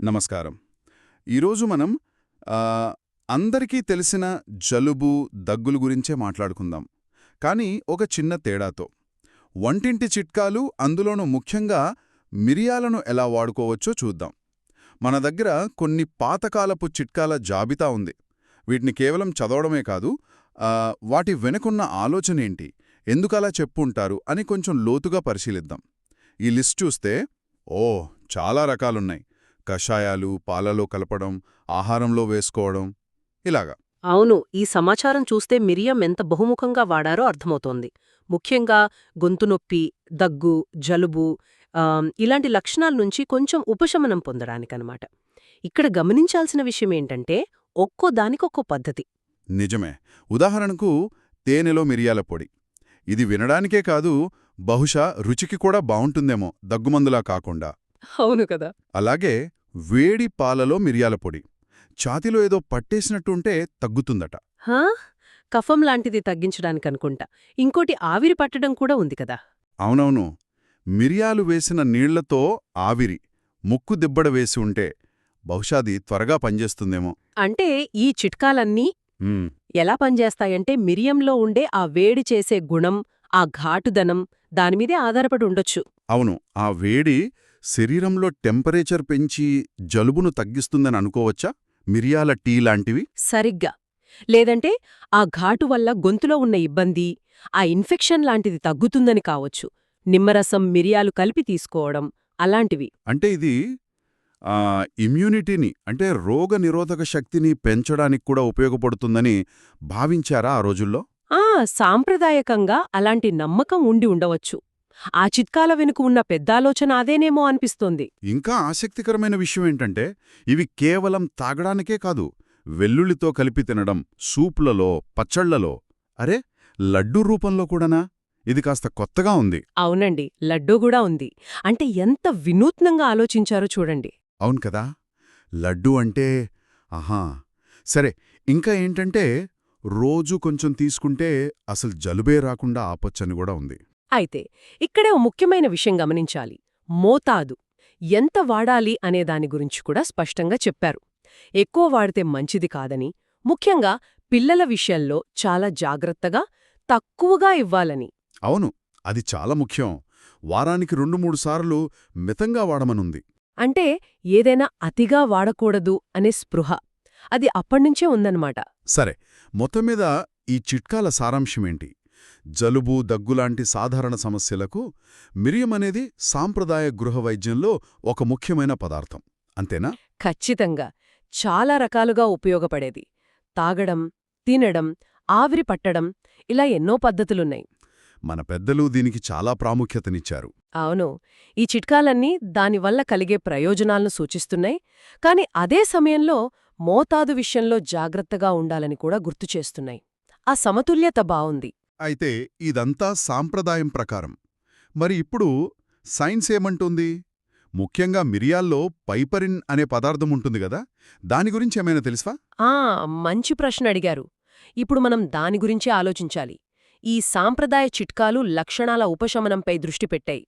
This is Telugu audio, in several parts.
నమస్కారం. ఈరోజు మనం అందరికీ తెలిసిన జలుబు, దగ్గులు గురించే మాట్లాడుకుందాం. కానీ ఒక చిన్న తేడాతో. వంటింటి చిట్కాలు, అందులోనూ ముఖ్యంగా మిరియాలను ఎలా వాడుకోవచ్చో చూద్దాం. మన దగ్గర కొన్ని పాతకాలపు చిట్కాల జాబితా ఉంది. వీటిని కేవలం చదవడమే కాదు, వాటి వెనుకున్న ఆలోచనేంటి, ఎందుకలా చెప్పుంటారు అని కొంచెం లోతుగా పరిశీలిద్దాం. ఈ లిస్ట్ చూస్తే చాలా రకాలున్నాయి. కషాయాలు, పాలలో కలపడం, ఆహారంలో వేసుకోవడం, ఇలాగా. అవును, ఈ సమాచారం చూస్తే మిరియం ఎంత బహుముఖంగా వాడారో అర్థమవుతోంది. ముఖ్యంగా గొంతునొప్పి, దగ్గు, జలుబు ఇలాంటి లక్షణాల నుంచి కొంచెం ఉపశమనం పొందడానికనమాట. ఇక్కడ గమనించాల్సిన విషయమేంటంటే ఒక్కో దానికొక్కో పద్ధతి. నిజమే. ఉదాహరణకు తేనెలో మిరియాల పొడి. ఇది వినడానికే కాదు, బహుశా రుచికి కూడా బావుంటుందేమో, దగ్గుమందులా కాకుండా. అవును కదా. అలాగే వేడి పాలలో మిరియాల పొడి. ఛాతీలో ఏదో పట్టేసినట్టుంటే తగ్గుతుందట. హా, కఫం లాంటిది తగ్గించడానికనుకుంటా. ఇంకోటి ఆవిరి పట్టడం కూడా ఉంది కదా. అవునవును. మిరియాలు వేసిన నీళ్లతో ఆవిరి, ముక్కు దిబ్బడ వేసి ఉంటే బహుశాది త్వరగా పనిచేస్తుందేమో. అంటే ఈ చిట్కాలన్నీ ఉమ్, ఎలా పనిచేస్తాయంటే మిరియంలో ఉండే ఆ వేడి చేసే గుణం, ఆ ఘాటుదనం దానిమీదే ఆధారపడి ఉండొచ్చు. అవును. ఆ వేడి శరీరంలో టెంపరేచర్ పెంచి జలుబును తగ్గిస్తుందని అనుకోవచ్చా? మిరియాల టీ లాంటివి. సరిగ్గా. లేదంటే ఆ ఘాటు వల్ల గొంతులో ఉన్న ఇబ్బంది, ఆ ఇన్ఫెక్షన్ లాంటిది తగ్గుతుందని కావచ్చు. నిమ్మరసం, మిరియాలు కలిపి తీసుకోవడం అలాంటివి. అంటే ఇది ఇమ్యూనిటీని, అంటే రోగనిరోధక శక్తిని పెంచడానికి కూడా ఉపయోగపడుతుందని భావించారా ఆ రోజుల్లో? సాంప్రదాయకంగా అలాంటి నమ్మకం ఉండి ఉండవచ్చు. ఆ చిట్కాల వెనుక ఉన్న పెద్దాలోచన అదేనేమో అనిపిస్తోంది. ఇంకా ఆసక్తికరమైన విషయమేంటంటే ఇవి కేవలం తాగడానికే కాదు, వెల్లుల్లితో కలిపి తినడం, సూప్లలో, పచ్చళ్లలో, అరే లడ్డూ రూపంలో కూడానా? ఇది కాస్త కొత్తగా ఉంది. అవునండి, లడ్డూ కూడా ఉంది. అంటే ఎంత వినూత్నంగా ఆలోచించారో చూడండి. అవును కదా. లడ్డూ అంటే ఆహా, సరే. ఇంకా ఏంటంటే రోజు కొంచెం తీసుకుంటే అసలు జలుబే రాకుండా ఆపొచ్చని కూడా ఉంది. అయితే ఇక్కడే ఓ ముఖ్యమైన విషయం గమనించాలి. మోతాదు ఎంత వాడాలి అనే దాని గురించి కూడా స్పష్టంగా చెప్పారు. ఎక్కువ వాడితే మంచిది కాదని, ముఖ్యంగా పిల్లల విషయంలో చాలా జాగ్రత్తగా, తక్కువగా ఇవ్వాలని. అవును, అది చాలా ముఖ్యం. వారానికి 2-3 సార్లు మితంగా వాడమనుంది. అంటే ఏదైనా అతిగా వాడకూడదు అనే స్పృహ అది అప్పణ్నుంచే ఉందన్నమాట. సరే, మొత్తం మీద ఈ చిట్కాల సారాంశమేంటి? జలుబు, దగ్గులాంటి సాధారణ సమస్యలకు మిరియం అనేది సాంప్రదాయ గృహ వైద్యంలో ఒక ముఖ్యమైన పదార్థం, అంతేనా? ఖచ్చితంగా. చాలా రకాలుగా ఉపయోగపడేది. తాగడం, తినడం, ఆవిరి పట్టడం, ఇలా ఎన్నో పద్ధతులున్నాయి. మన పెద్దలు దీనికి చాలా ప్రాముఖ్యతనిచ్చారు. అవును, ఈ చిట్కాలన్నీ దానివల్ల కలిగే ప్రయోజనాలను సూచిస్తున్నాయి. కాని అదే సమయంలో మోతాదు విషయంలో జాగ్రత్తగా ఉండాలని కూడా గుర్తుచేస్తున్నాయి. ఆ సమతుల్యత బావుంది. అయితే ఇదంతా సాంప్రదాయం ప్రకారం. మరి ఇప్పుడు సైన్స్ ఏమంటుంది? ముఖ్యంగా మిరియాల్లో పైపరిన్ అనే పదార్థం ఉంటుంది గదా, దాని గురించి ఏమైనా తెలుసా? మంచి ప్రశ్న అడిగారు. ఇప్పుడు మనం దాని గురించే ఆలోచించాలి. ఈ సాంప్రదాయ చిట్కాలు లక్షణాల ఉపశమనంపై దృష్టి పెట్టాయి.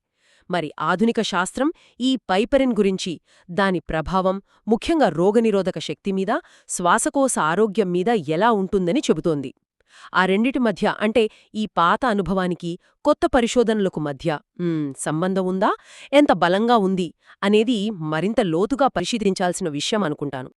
మరి ఆధునిక శాస్త్రం ఈ పైపరిన్ గురించి, దాని ప్రభావం, ముఖ్యంగా రోగనిరోధక శక్తి మీద, శ్వాసకోశ ఆరోగ్యం మీద ఎలా ఉంటుందని చెబుతోంది. ఆ రెండిటి మధ్య, అంటే ఈ పాత అనుభవానికి కొత్త పరిశోధనలకు మధ్య సంబంధం ఉందా, ఎంత బలంగా ఉంది అనేది మరింత లోతుగా పరిశీలించాల్సిన విషయం అనుకుంటాను.